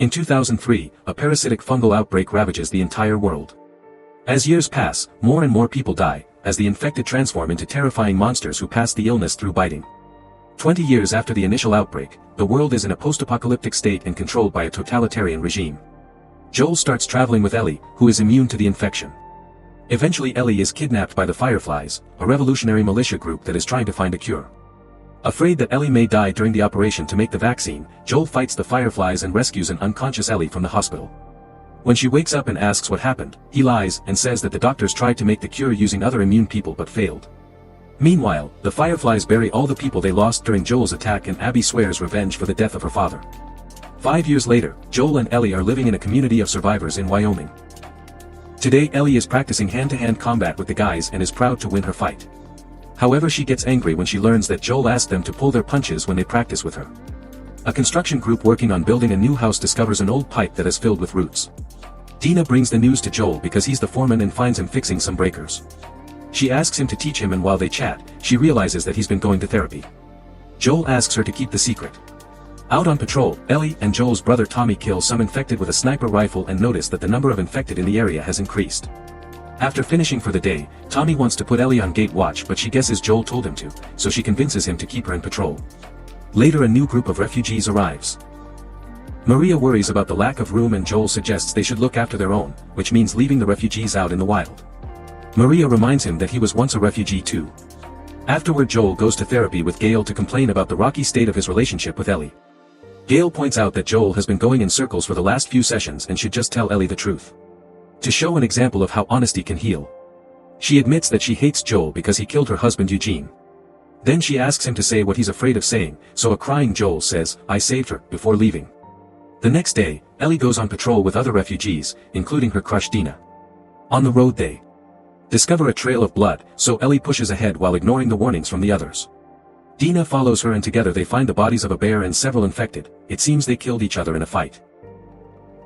In 2003, a parasitic fungal outbreak ravages the entire world. As years pass, more and more people die, as the infected transform into terrifying monsters who pass the illness through biting. 20 years after the initial outbreak, the world is in a post-apocalyptic state and controlled by a totalitarian regime. Joel starts traveling with Ellie, who is immune to the infection. Eventually Ellie is kidnapped by the Fireflies, a revolutionary militia group that is trying to find a cure. Afraid that Ellie may die during the operation to make the vaccine, Joel fights the Fireflies and rescues an unconscious Ellie from the hospital. When she wakes up and asks what happened, he lies and says that the doctors tried to make the cure using other immune people but failed. Meanwhile, the Fireflies bury all the people they lost during Joel's attack and Abby swears revenge for the death of her father. 5 years later, Joel and Ellie are living in a community of survivors in Wyoming. Today Ellie is practicing hand-to-hand combat with the guys and is proud to win her fight. However, she gets angry when she learns that Joel asked them to pull their punches when they practice with her. A construction group working on building a new house discovers an old pipe that is filled with roots. Dina brings the news to Joel because he's the foreman and finds him fixing some breakers. She asks him to teach him, and while they chat, she realizes that he's been going to therapy. Joel asks her to keep the secret. Out on patrol, Ellie and Joel's brother Tommy kill some infected with a sniper rifle and notice that the number of infected in the area has increased. After finishing for the day, Tommy wants to put Ellie on gate watch, but she guesses Joel told him to, so she convinces him to keep her in patrol. Later a new group of refugees arrives. Maria worries about the lack of room and Joel suggests they should look after their own, which means leaving the refugees out in the wild. Maria reminds him that he was once a refugee too. Afterward Joel goes to therapy with Gail to complain about the rocky state of his relationship with Ellie. Gail points out that Joel has been going in circles for the last few sessions and should just tell Ellie the truth. To show an example of how honesty can heal. She admits that she hates Joel because he killed her husband Eugene. Then she asks him to say what he's afraid of saying, so a crying Joel says, "I saved her," before leaving. The next day, Ellie goes on patrol with other refugees, including her crush Dina. On the road they discover a trail of blood, so Ellie pushes ahead while ignoring the warnings from the others. Dina follows her and together they find the bodies of a bear and several infected. It seems they killed each other in a fight.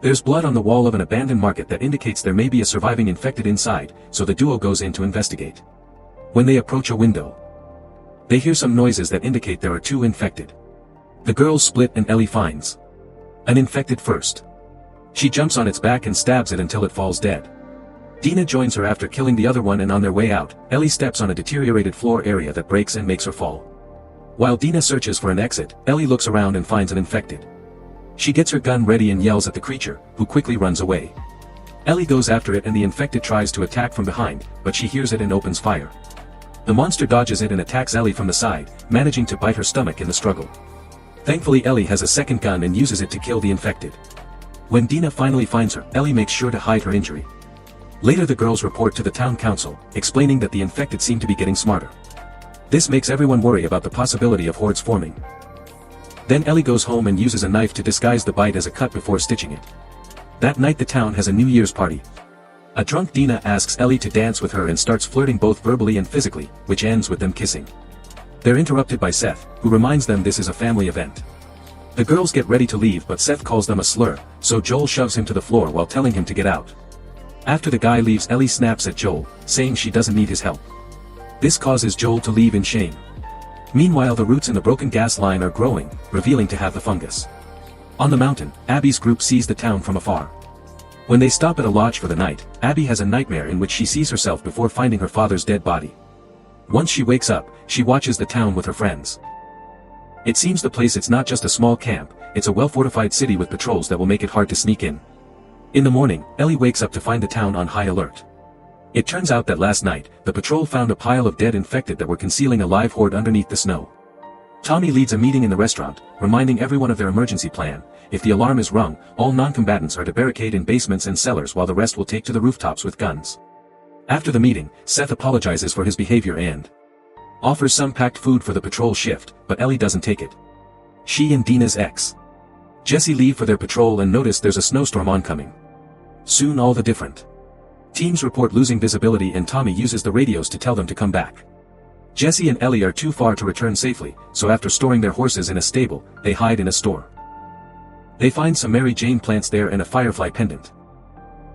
There's blood on the wall of an abandoned market that indicates there may be a surviving infected inside, so the duo goes in to investigate. When they approach a window, they hear some noises that indicate there are two infected. The girls split and Ellie finds an infected first. She jumps on its back and stabs it until it falls dead. Dina joins her after killing the other one, and on their way out, Ellie steps on a deteriorated floor area that breaks and makes her fall. While Dina searches for an exit, Ellie looks around and finds an infected. She gets her gun ready and yells at the creature, who quickly runs away. Ellie goes after it and the infected tries to attack from behind, but she hears it and opens fire. The monster dodges it and attacks Ellie from the side, managing to bite her stomach in the struggle. Thankfully Ellie has a second gun and uses it to kill the infected. When Dina finally finds her, Ellie makes sure to hide her injury. Later the girls report to the town council, explaining that the infected seem to be getting smarter. This makes everyone worry about the possibility of hordes forming. Then Ellie goes home and uses a knife to disguise the bite as a cut before stitching it. That night the town has a New Year's party. A drunk Dina asks Ellie to dance with her and starts flirting both verbally and physically, which ends with them kissing. They're interrupted by Seth, who reminds them this is a family event. The girls get ready to leave but Seth calls them a slur, so Joel shoves him to the floor while telling him to get out. After the guy leaves, Ellie snaps at Joel, saying she doesn't need his help. This causes Joel to leave in shame. Meanwhile the roots in the broken gas line are growing, revealing to have the fungus. On the mountain, Abby's group sees the town from afar. When they stop at a lodge for the night, Abby has a nightmare in which she sees herself before finding her father's dead body. Once she wakes up, she watches the town with her friends. It seems the place it's not just a small camp, it's a well-fortified city with patrols that will make it hard to sneak in. In the morning, Ellie wakes up to find the town on high alert. It turns out that last night, the patrol found a pile of dead infected that were concealing a live horde underneath the snow. Tommy leads a meeting in the restaurant, reminding everyone of their emergency plan. If the alarm is rung, all non-combatants are to barricade in basements and cellars while the rest will take to the rooftops with guns. After the meeting, Seth apologizes for his behavior and offers some packed food for the patrol shift, but Ellie doesn't take it. She and Dina's ex, Jesse, leave for their patrol and notice there's a snowstorm oncoming. Soon all the different teams report losing visibility and Tommy uses the radios to tell them to come back. Jesse and Ellie are too far to return safely, so after storing their horses in a stable, they hide in a store. They find some Mary Jane plants there and a firefly pendant.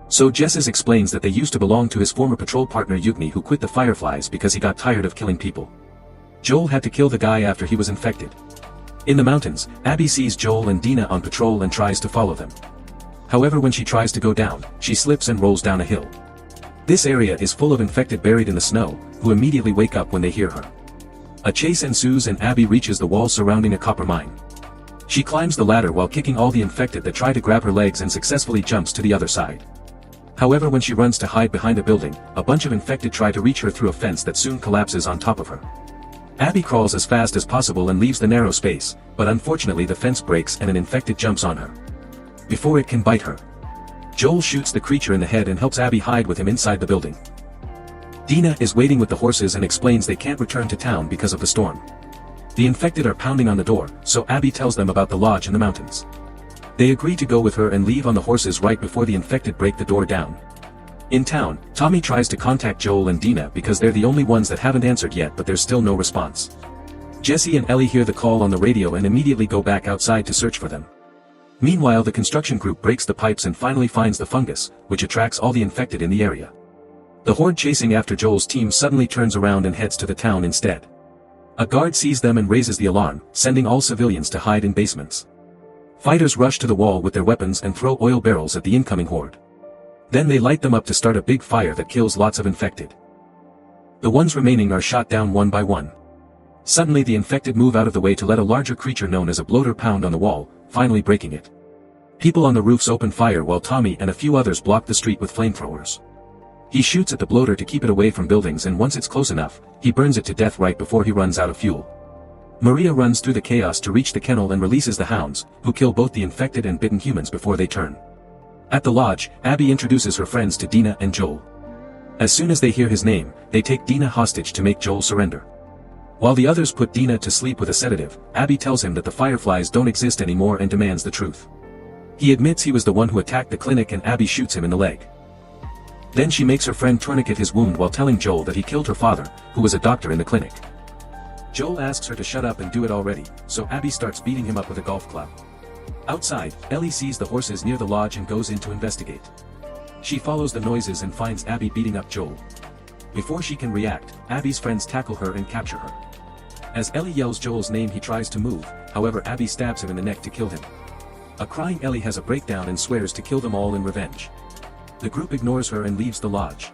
So Jesse explains that they used to belong to his former patrol partner Yugni, who quit the Fireflies because he got tired of killing people. Joel had to kill the guy after he was infected. In the mountains, Abby sees Joel and Dina on patrol and tries to follow them. However, when she tries to go down, she slips and rolls down a hill. This area is full of infected buried in the snow, who immediately wake up when they hear her. A chase ensues and Abby reaches the wall surrounding a copper mine. She climbs the ladder while kicking all the infected that try to grab her legs and successfully jumps to the other side. However, when she runs to hide behind a building, a bunch of infected try to reach her through a fence that soon collapses on top of her. Abby crawls as fast as possible and leaves the narrow space, but unfortunately the fence breaks and an infected jumps on her. Before it can bite her, Joel shoots the creature in the head and helps Abby hide with him inside the building. Dina is waiting with the horses and explains they can't return to town because of the storm. The infected are pounding on the door, so Abby tells them about the lodge in the mountains. They agree to go with her and leave on the horses right before the infected break the door down. In town, Tommy tries to contact Joel and Dina because they're the only ones that haven't answered yet, but there's still no response. Jesse and Ellie hear the call on the radio and immediately go back outside to search for them. Meanwhile, the construction group breaks the pipes and finally finds the fungus, which attracts all the infected in the area. The horde chasing after Joel's team suddenly turns around and heads to the town instead. A guard sees them and raises the alarm, sending all civilians to hide in basements. Fighters rush to the wall with their weapons and throw oil barrels at the incoming horde. Then they light them up to start a big fire that kills lots of infected. The ones remaining are shot down one by one. Suddenly the infected move out of the way to let a larger creature known as a bloater pound on the wall, finally breaking it. People on the roofs open fire while Tommy and a few others block the street with flamethrowers. He shoots at the bloater to keep it away from buildings, and once it's close enough, he burns it to death right before he runs out of fuel. Maria runs through the chaos to reach the kennel and releases the hounds, who kill both the infected and bitten humans before they turn. At the lodge, Abby introduces her friends to Dina and Joel. As soon as they hear his name, they take Dina hostage to make Joel surrender. While the others put Dina to sleep with a sedative, Abby tells him that the fireflies don't exist anymore and demands the truth. He admits he was the one who attacked the clinic and Abby shoots him in the leg. Then she makes her friend tourniquet his wound while telling Joel that he killed her father, who was a doctor in the clinic. Joel asks her to shut up and do it already, so Abby starts beating him up with a golf club. Outside, Ellie sees the horses near the lodge and goes in to investigate. She follows the noises and finds Abby beating up Joel. Before she can react, Abby's friends tackle her and capture her. As Ellie yells Joel's name, he tries to move, however Abby stabs him in the neck to kill him. A crying Ellie has a breakdown and swears to kill them all in revenge. The group ignores her and leaves the lodge.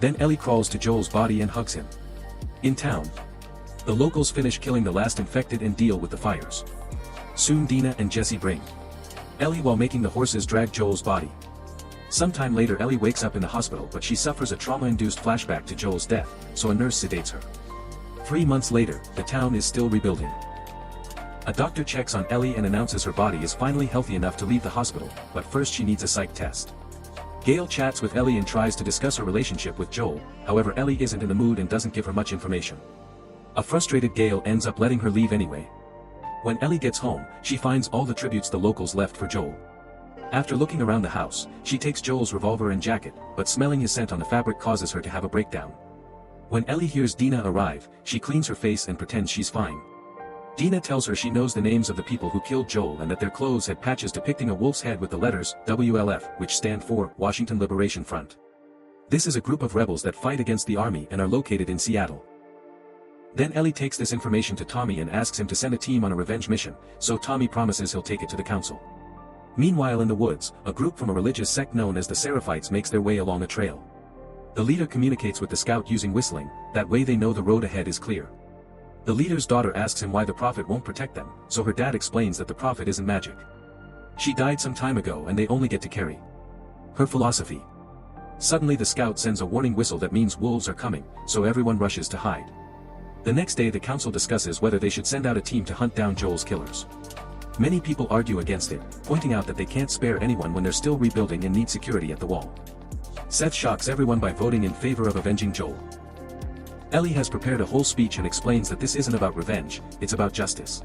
Then Ellie crawls to Joel's body and hugs him. In town, the locals finish killing the last infected and deal with the fires. Soon Dina and Jesse bring Ellie while making the horses drag Joel's body. Sometime later Ellie wakes up in the hospital, but she suffers a trauma-induced flashback to Joel's death, so a nurse sedates her. 3 months later, the town is still rebuilding. A doctor checks on Ellie and announces her body is finally healthy enough to leave the hospital, but first she needs a psych test. Gail chats with Ellie and tries to discuss her relationship with Joel, however Ellie isn't in the mood and doesn't give her much information. A frustrated Gail ends up letting her leave anyway. When Ellie gets home, she finds all the tributes the locals left for Joel. After looking around the house, she takes Joel's revolver and jacket, but smelling his scent on the fabric causes her to have a breakdown. When Ellie hears Dina arrive, she cleans her face and pretends she's fine. Dina tells her she knows the names of the people who killed Joel and that their clothes had patches depicting a wolf's head with the letters WLF, which stand for Washington Liberation Front. This is a group of rebels that fight against the army and are located in Seattle. Then Ellie takes this information to Tommy and asks him to send a team on a revenge mission, so Tommy promises he'll take it to the council. Meanwhile in the woods, a group from a religious sect known as the Seraphites makes their way along a trail. The leader communicates with the scout using whistling, that way they know the road ahead is clear. The leader's daughter asks him why the prophet won't protect them, so her dad explains that the prophet isn't magic. She died some time ago and they only get to carry her philosophy. Suddenly the scout sends a warning whistle that means wolves are coming, so everyone rushes to hide. The next day the council discusses whether they should send out a team to hunt down Joel's killers. Many people argue against it, pointing out that they can't spare anyone when they're still rebuilding and need security at the wall. Seth shocks everyone by voting in favor of avenging Joel. Ellie has prepared a whole speech and explains that this isn't about revenge, it's about justice.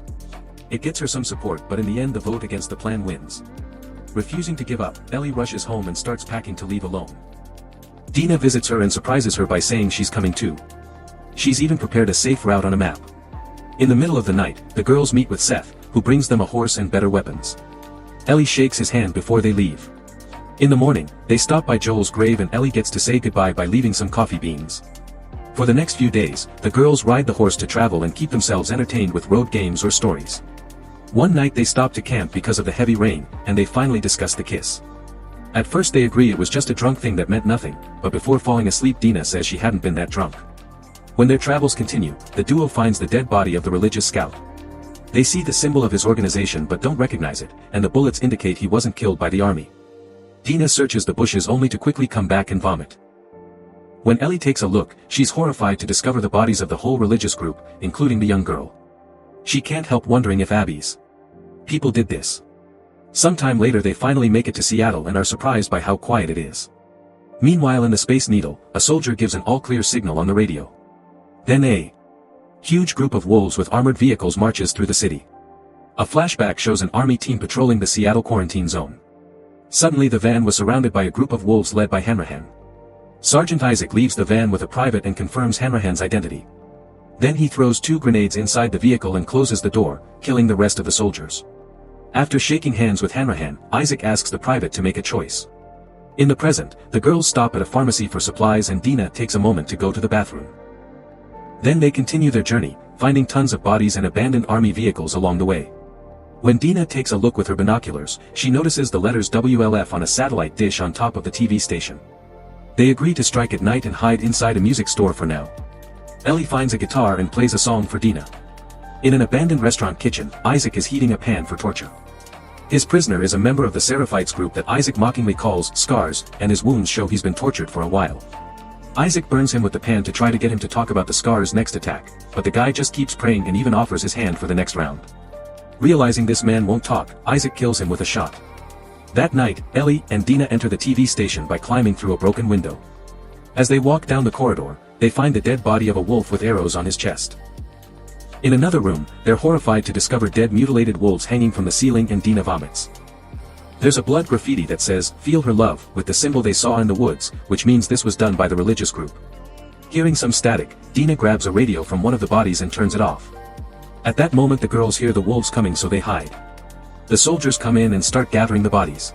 It gets her some support, but in the end the vote against the plan wins. Refusing to give up, Ellie rushes home and starts packing to leave alone. Dina visits her and surprises her by saying she's coming too. She's even prepared a safe route on a map. In the middle of the night, the girls meet with Seth, who brings them a horse and better weapons. Ellie shakes his hand before they leave. In the morning, they stop by Joel's grave and Ellie gets to say goodbye by leaving some coffee beans. For the next few days, the girls ride the horse to travel and keep themselves entertained with road games or stories. One night they stop to camp because of the heavy rain, and they finally discuss the kiss. At first they agree it was just a drunk thing that meant nothing, but before falling asleep Dina says she hadn't been that drunk. When their travels continue, the duo finds the dead body of the religious scout. They see the symbol of his organization but don't recognize it, and the bullets indicate he wasn't killed by the army. Dina searches the bushes only to quickly come back and vomit. When Ellie takes a look, she's horrified to discover the bodies of the whole religious group, including the young girl. She can't help wondering if Abby's people did this. Sometime later they finally make it to Seattle and are surprised by how quiet it is. Meanwhile in the Space Needle, a soldier gives an all-clear signal on the radio. Then a huge group of wolves with armored vehicles marches through the city. A flashback shows an army team patrolling the Seattle quarantine zone. Suddenly the van was surrounded by a group of wolves led by Hanrahan. Sergeant Isaac leaves the van with a private and confirms Hanrahan's identity. Then he throws 2 grenades inside the vehicle and closes the door, killing the rest of the soldiers. After shaking hands with Hanrahan, Isaac asks the private to make a choice. In the present, the girls stop at a pharmacy for supplies and Dina takes a moment to go to the bathroom. Then they continue their journey, finding tons of bodies and abandoned army vehicles along the way. When Dina takes a look with her binoculars, she notices the letters WLF on a satellite dish on top of the TV station. They agree to strike at night and hide inside a music store for now. Ellie finds a guitar and plays a song for Dina. In an abandoned restaurant kitchen, Isaac is heating a pan for torture. His prisoner is a member of the Seraphites group that Isaac mockingly calls Scars, and his wounds show he's been tortured for a while. Isaac burns him with the pan to try to get him to talk about the Scars' next attack, but the guy just keeps praying and even offers his hand for the next round. Realizing this man won't talk, Isaac kills him with a shot. That night, Ellie and Dina enter the TV station by climbing through a broken window. As they walk down the corridor, they find the dead body of a wolf with arrows on his chest. In another room, they're horrified to discover dead mutilated wolves hanging from the ceiling and Dina vomits. There's a blood graffiti that says, "Feel her love," with the symbol they saw in the woods, which means this was done by the religious group. Hearing some static, Dina grabs a radio from one of the bodies and turns it off. At that moment the girls hear the wolves coming so they hide. The soldiers come in and start gathering the bodies.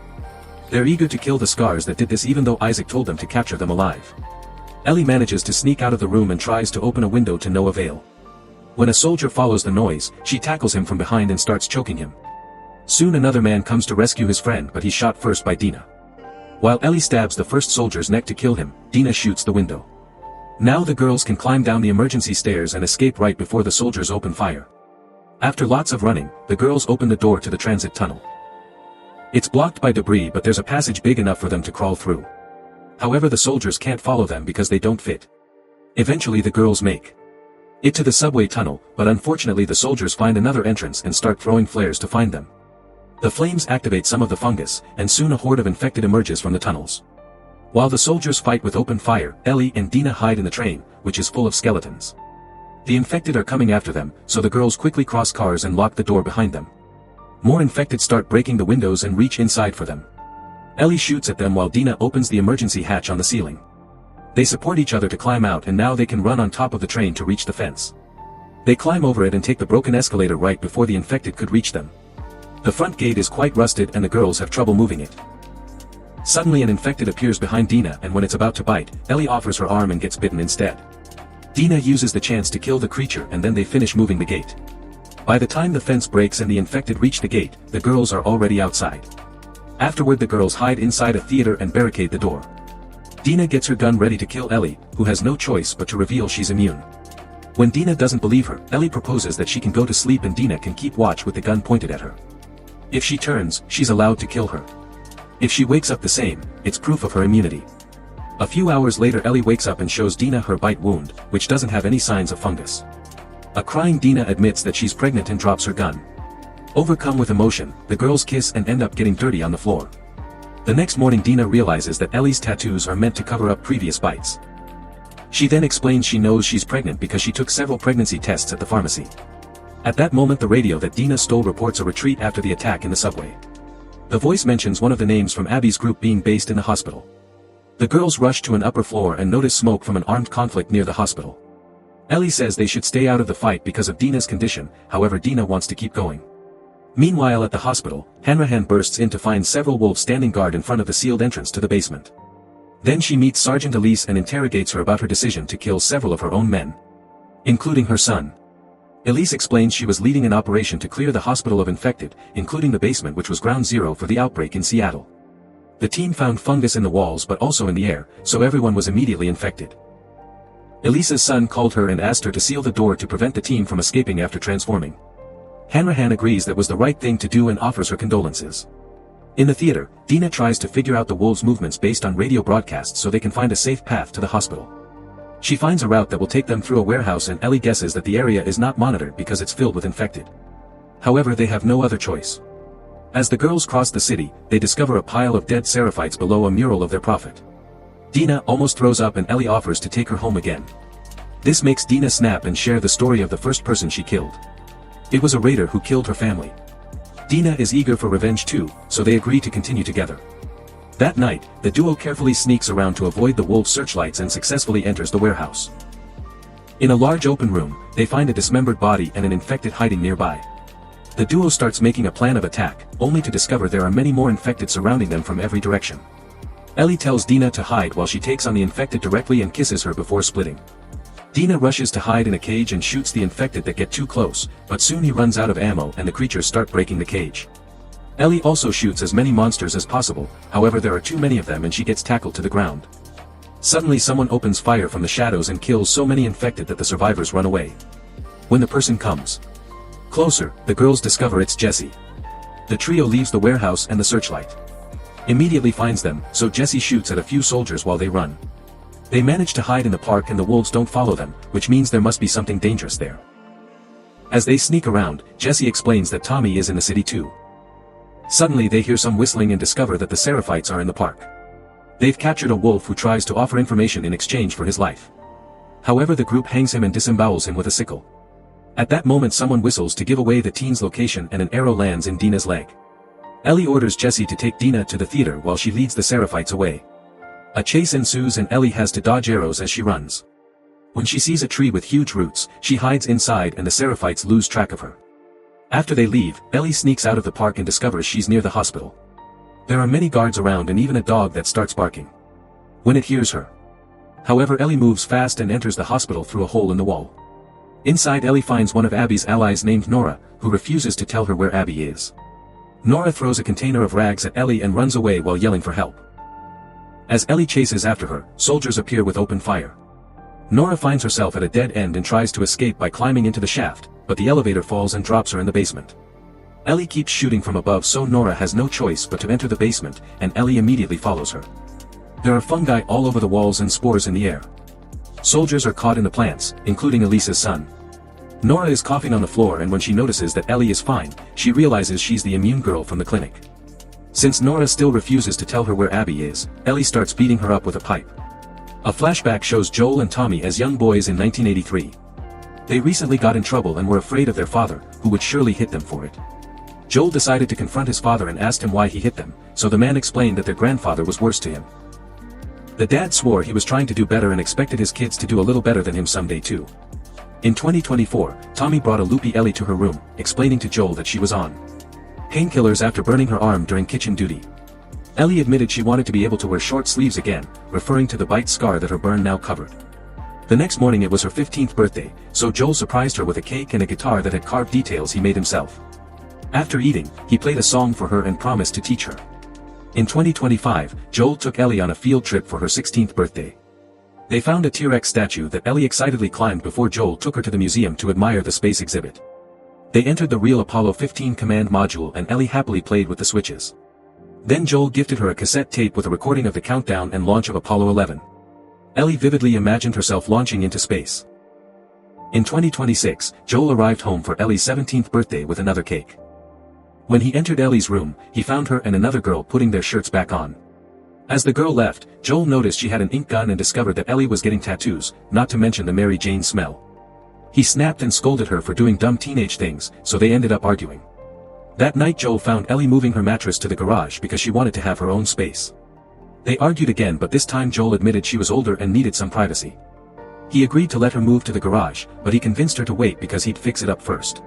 They're eager to kill the Scars that did this even though Isaac told them to capture them alive. Ellie manages to sneak out of the room and tries to open a window to no avail. When a soldier follows the noise, she tackles him from behind and starts choking him. Soon another man comes to rescue his friend but he's shot first by Dina. While Ellie stabs the first soldier's neck to kill him, Dina shoots the window. Now the girls can climb down the emergency stairs and escape right before the soldiers open fire. After lots of running, the girls open the door to the transit tunnel. It's blocked by debris but there's a passage big enough for them to crawl through. However, the soldiers can't follow them because they don't fit. Eventually the girls make it to the subway tunnel, but unfortunately the soldiers find another entrance and start throwing flares to find them. The flames activate some of the fungus, and soon a horde of infected emerges from the tunnels. While the soldiers fight with open fire, Ellie and Dina hide in the train, which is full of skeletons. The infected are coming after them, so the girls quickly cross cars and lock the door behind them. More infected start breaking the windows and reach inside for them. Ellie shoots at them while Dina opens the emergency hatch on the ceiling. They support each other to climb out and now they can run on top of the train to reach the fence. They climb over it and take the broken escalator right before the infected could reach them. The front gate is quite rusted and the girls have trouble moving it. Suddenly an infected appears behind Dina and when it's about to bite, Ellie offers her arm and gets bitten instead. Dina uses the chance to kill the creature and then they finish moving the gate. By the time the fence breaks and the infected reach the gate, the girls are already outside. Afterward the girls hide inside a theater and barricade the door. Dina gets her gun ready to kill Ellie, who has no choice but to reveal she's immune. When Dina doesn't believe her, Ellie proposes that she can go to sleep and Dina can keep watch with the gun pointed at her. If she turns, she's allowed to kill her. If she wakes up the same, it's proof of her immunity. A few hours later Ellie wakes up and shows Dina her bite wound, which doesn't have any signs of fungus. A crying Dina admits that she's pregnant and drops her gun. Overcome with emotion, the girls kiss and end up getting dirty on the floor. The next morning Dina realizes that Ellie's tattoos are meant to cover up previous bites. She then explains she knows she's pregnant because she took several pregnancy tests at the pharmacy. At that moment the radio that Dina stole reports a retreat after the attack in the subway. The voice mentions one of the names from Abby's group being based in the hospital. The girls rush to an upper floor and notice smoke from an armed conflict near the hospital. Ellie says they should stay out of the fight because of Dina's condition, however Dina wants to keep going. Meanwhile at the hospital, Hanrahan bursts in to find several wolves standing guard in front of the sealed entrance to the basement. Then she meets Sergeant Elise and interrogates her about her decision to kill several of her own men, including her son. Elise explains she was leading an operation to clear the hospital of infected, including the basement which was ground zero for the outbreak in Seattle. The team found fungus in the walls but also in the air, so everyone was immediately infected. Elise's son called her and asked her to seal the door to prevent the team from escaping after transforming. Hanrahan agrees that was the right thing to do and offers her condolences. In the theater, Dina tries to figure out the wolves' movements based on radio broadcasts so they can find a safe path to the hospital. She finds a route that will take them through a warehouse and Ellie guesses that the area is not monitored because it's filled with infected. However, they have no other choice. As the girls cross the city, they discover a pile of dead Seraphites below a mural of their prophet. Dina almost throws up and Ellie offers to take her home again. This makes Dina snap and share the story of the first person she killed. It was a raider who killed her family. Dina is eager for revenge too, so they agree to continue together. That night, the duo carefully sneaks around to avoid the wolves' searchlights and successfully enters the warehouse. In a large open room, they find a dismembered body and an infected hiding nearby. The duo starts making a plan of attack, only to discover there are many more infected surrounding them from every direction. Ellie tells Dina to hide while she takes on the infected directly and kisses her before splitting. Dina rushes to hide in a cage and shoots the infected that get too close, but soon he runs out of ammo and the creatures start breaking the cage. Ellie also shoots as many monsters as possible, however there are too many of them and she gets tackled to the ground. Suddenly someone opens fire from the shadows and kills so many infected that the survivors run away. When the person comes closer, the girls discover it's Jessie. The trio leaves the warehouse and the searchlight immediately finds them, so Jessie shoots at a few soldiers while they run. They manage to hide in the park and the wolves don't follow them, which means there must be something dangerous there. As they sneak around, Jessie explains that Tommy is in the city too. Suddenly they hear some whistling and discover that the Seraphites are in the park. They've captured a wolf who tries to offer information in exchange for his life. However, the group hangs him and disembowels him with a sickle. At that moment someone whistles to give away the teen's location and an arrow lands in Dina's leg. Ellie orders Jessie to take Dina to the theater while she leads the Seraphites away. A chase ensues and Ellie has to dodge arrows as she runs. When she sees a tree with huge roots, she hides inside and the Seraphites lose track of her. After they leave, Ellie sneaks out of the park and discovers she's near the hospital. There are many guards around and even a dog that starts barking when it hears her. However, Ellie moves fast and enters the hospital through a hole in the wall. Inside, Ellie finds one of Abby's allies named Nora, who refuses to tell her where Abby is. Nora throws a container of rags at Ellie and runs away while yelling for help. As Ellie chases after her, soldiers appear with open fire. Nora finds herself at a dead end and tries to escape by climbing into the shaft, but the elevator falls and drops her in the basement. Ellie keeps shooting from above, so Nora has no choice but to enter the basement, and Ellie immediately follows her. There are fungi all over the walls and spores in the air. Soldiers are caught in the plants, including Elise's son. Nora is coughing on the floor, and when she notices that Ellie is fine, she realizes she's the immune girl from the clinic. Since Nora still refuses to tell her where Abby is, Ellie starts beating her up with a pipe. A flashback shows Joel and Tommy as young boys in 1983. They recently got in trouble and were afraid of their father, who would surely hit them for it. Joel decided to confront his father and asked him why he hit them, so the man explained that their grandfather was worse to him. The dad swore he was trying to do better and expected his kids to do a little better than him someday too. In 2024, Tommy brought a loopy Ellie to her room, explaining to Joel that she was on painkillers after burning her arm during kitchen duty. Ellie admitted she wanted to be able to wear short sleeves again, referring to the bite scar that her burn now covered. The next morning it was her 15th birthday, so Joel surprised her with a cake and a guitar that had carved details he made himself. After eating, he played a song for her and promised to teach her. In 2025, Joel took Ellie on a field trip for her 16th birthday. They found a T-Rex statue that Ellie excitedly climbed before Joel took her to the museum to admire the space exhibit. They entered the real Apollo 15 command module and Ellie happily played with the switches. Then Joel gifted her a cassette tape with a recording of the countdown and launch of Apollo 11. Ellie vividly imagined herself launching into space. In 2026, Joel arrived home for Ellie's 17th birthday with another cake. When he entered Ellie's room, he found her and another girl putting their shirts back on. As the girl left, Joel noticed she had an ink gun and discovered that Ellie was getting tattoos, not to mention the Mary Jane smell. He snapped and scolded her for doing dumb teenage things, so they ended up arguing. That night Joel found Ellie moving her mattress to the garage because she wanted to have her own space. They argued again, but this time Joel admitted she was older and needed some privacy. He agreed to let her move to the garage, but he convinced her to wait because he'd fix it up first.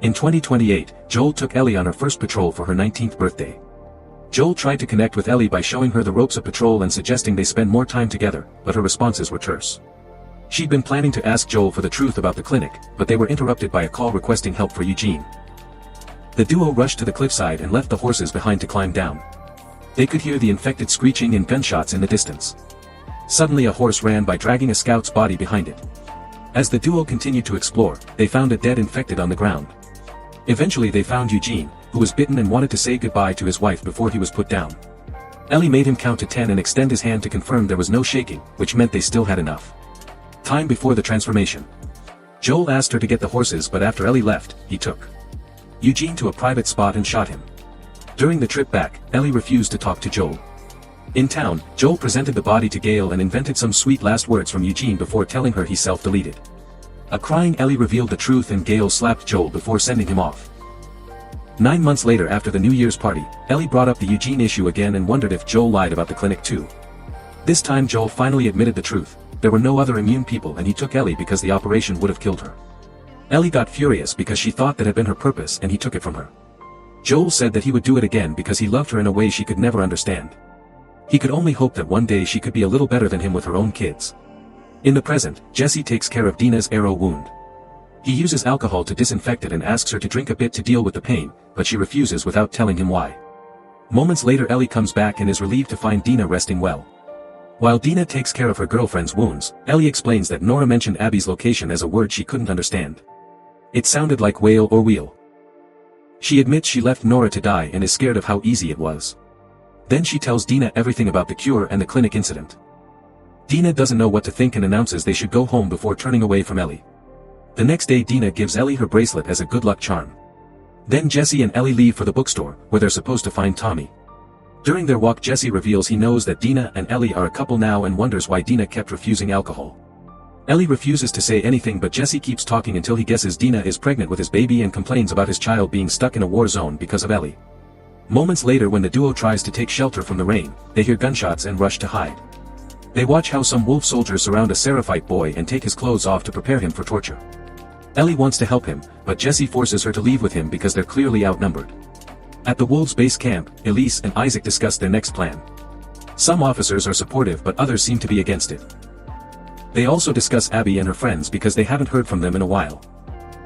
In 2028, Joel took Ellie on her first patrol for her 19th birthday. Joel tried to connect with Ellie by showing her the ropes of patrol and suggesting they spend more time together, but her responses were terse. She'd been planning to ask Joel for the truth about the clinic, but they were interrupted by a call requesting help for Eugene. The duo rushed to the cliffside and left the horses behind to climb down. They could hear the infected screeching and gunshots in the distance. Suddenly a horse ran by, dragging a scout's body behind it. As the duo continued to explore, they found a dead infected on the ground. Eventually they found Eugene, who was bitten and wanted to say goodbye to his wife before he was put down. Ellie made him count to 10 and extend his hand to confirm there was no shaking, which meant they still had enough time before the transformation. Joel asked her to get the horses, but after Ellie left, he took Eugene to a private spot and shot him. During the trip back, Ellie refused to talk to Joel. In town, Joel presented the body to Gail and invented some sweet last words from Eugene before telling her he self-deleted. A crying Ellie revealed the truth and Gail slapped Joel before sending him off. 9 months later, after the New Year's party, Ellie brought up the Eugene issue again and wondered if Joel lied about the clinic too. This time Joel finally admitted the truth. There were no other immune people and he took Ellie because the operation would have killed her. Ellie got furious because she thought that had been her purpose and he took it from her. Joel said that he would do it again because he loved her in a way she could never understand. He could only hope that one day she could be a little better than him with her own kids. In the present, Jesse takes care of Dina's arrow wound. He uses alcohol to disinfect it and asks her to drink a bit to deal with the pain, but she refuses without telling him why. Moments later Ellie comes back and is relieved to find Dina resting well. While Dina takes care of her girlfriend's wounds, Ellie explains that Nora mentioned Abby's location as a word she couldn't understand. It sounded like whale or wheel. She admits she left Nora to die and is scared of how easy it was. Then she tells Dina everything about the cure and the clinic incident. Dina doesn't know what to think and announces they should go home before turning away from Ellie. The next day Dina gives Ellie her bracelet as a good luck charm. Then Jesse and Ellie leave for the bookstore, where they're supposed to find Tommy. During their walk Jesse reveals he knows that Dina and Ellie are a couple now and wonders why Dina kept refusing alcohol. Ellie refuses to say anything but Jesse keeps talking until he guesses Dina is pregnant with his baby and complains about his child being stuck in a war zone because of Ellie. Moments later when the duo tries to take shelter from the rain, they hear gunshots and rush to hide. They watch how some wolf soldiers surround a Seraphite boy and take his clothes off to prepare him for torture. Ellie wants to help him, but Jesse forces her to leave with him because they're clearly outnumbered. At the wolves' base camp, Elise and Isaac discuss their next plan. Some officers are supportive but others seem to be against it. They also discuss Abby and her friends because they haven't heard from them in a while.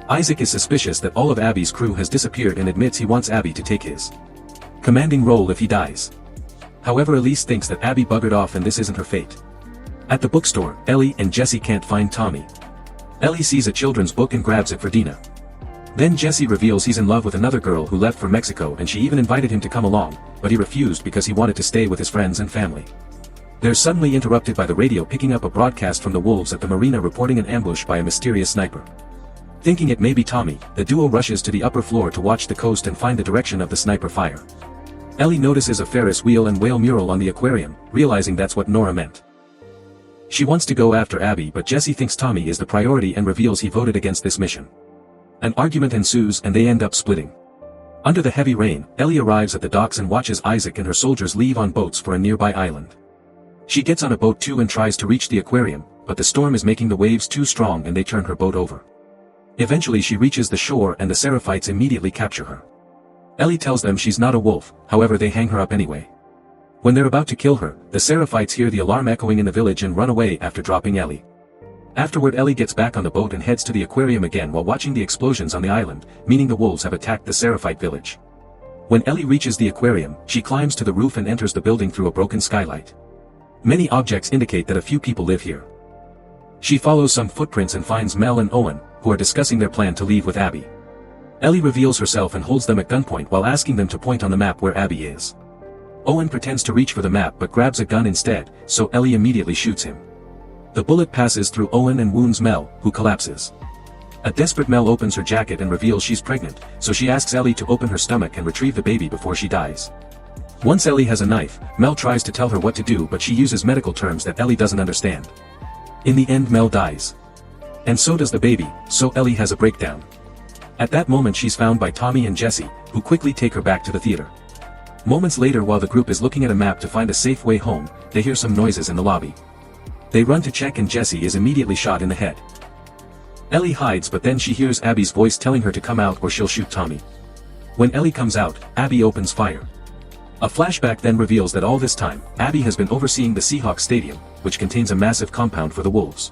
Isaac is suspicious that all of Abby's crew has disappeared and admits he wants Abby to take his commanding role if he dies. However, Elise thinks that Abby buggered off and this isn't her fate. At the bookstore, Ellie and Jesse can't find Tommy. Ellie sees a children's book and grabs it for Dina. Then Jesse reveals he's in love with another girl who left for Mexico and she even invited him to come along, but he refused because he wanted to stay with his friends and family. They're suddenly interrupted by the radio picking up a broadcast from the wolves at the marina reporting an ambush by a mysterious sniper. Thinking it may be Tommy, the duo rushes to the upper floor to watch the coast and find the direction of the sniper fire. Ellie notices a Ferris wheel and whale mural on the aquarium, realizing that's what Nora meant. She wants to go after Abby but Jesse thinks Tommy is the priority and reveals he voted against this mission. An argument ensues and they end up splitting. Under the heavy rain, Ellie arrives at the docks and watches Isaac and her soldiers leave on boats for a nearby island. She gets on a boat too and tries to reach the aquarium, but the storm is making the waves too strong and they turn her boat over. Eventually she reaches the shore and the Seraphites immediately capture her. Ellie tells them she's not a wolf, however they hang her up anyway. When they're about to kill her, the Seraphites hear the alarm echoing in the village and run away after dropping Ellie. Afterward Ellie gets back on the boat and heads to the aquarium again while watching the explosions on the island, meaning the wolves have attacked the Seraphite village. When Ellie reaches the aquarium, she climbs to the roof and enters the building through a broken skylight. Many objects indicate that a few people live here. She follows some footprints and finds Mel and Owen, who are discussing their plan to leave with Abby. Ellie reveals herself and holds them at gunpoint while asking them to point on the map where Abby is. Owen pretends to reach for the map but grabs a gun instead, so Ellie immediately shoots him. The bullet passes through Owen and wounds Mel, who collapses. A desperate Mel opens her jacket and reveals she's pregnant, so she asks Ellie to open her stomach and retrieve the baby before she dies. Once Ellie has a knife, Mel tries to tell her what to do but she uses medical terms that Ellie doesn't understand. In the end Mel dies. And so does the baby, so Ellie has a breakdown. At that moment she's found by Tommy and Jesse, who quickly take her back to the theater. Moments later while the group is looking at a map to find a safe way home, they hear some noises in the lobby. They run to check and Jesse is immediately shot in the head. Ellie hides but then she hears Abby's voice telling her to come out or she'll shoot Tommy. When Ellie comes out, Abby opens fire. A flashback then reveals that all this time, Abby has been overseeing the Seahawks Stadium, which contains a massive compound for the wolves.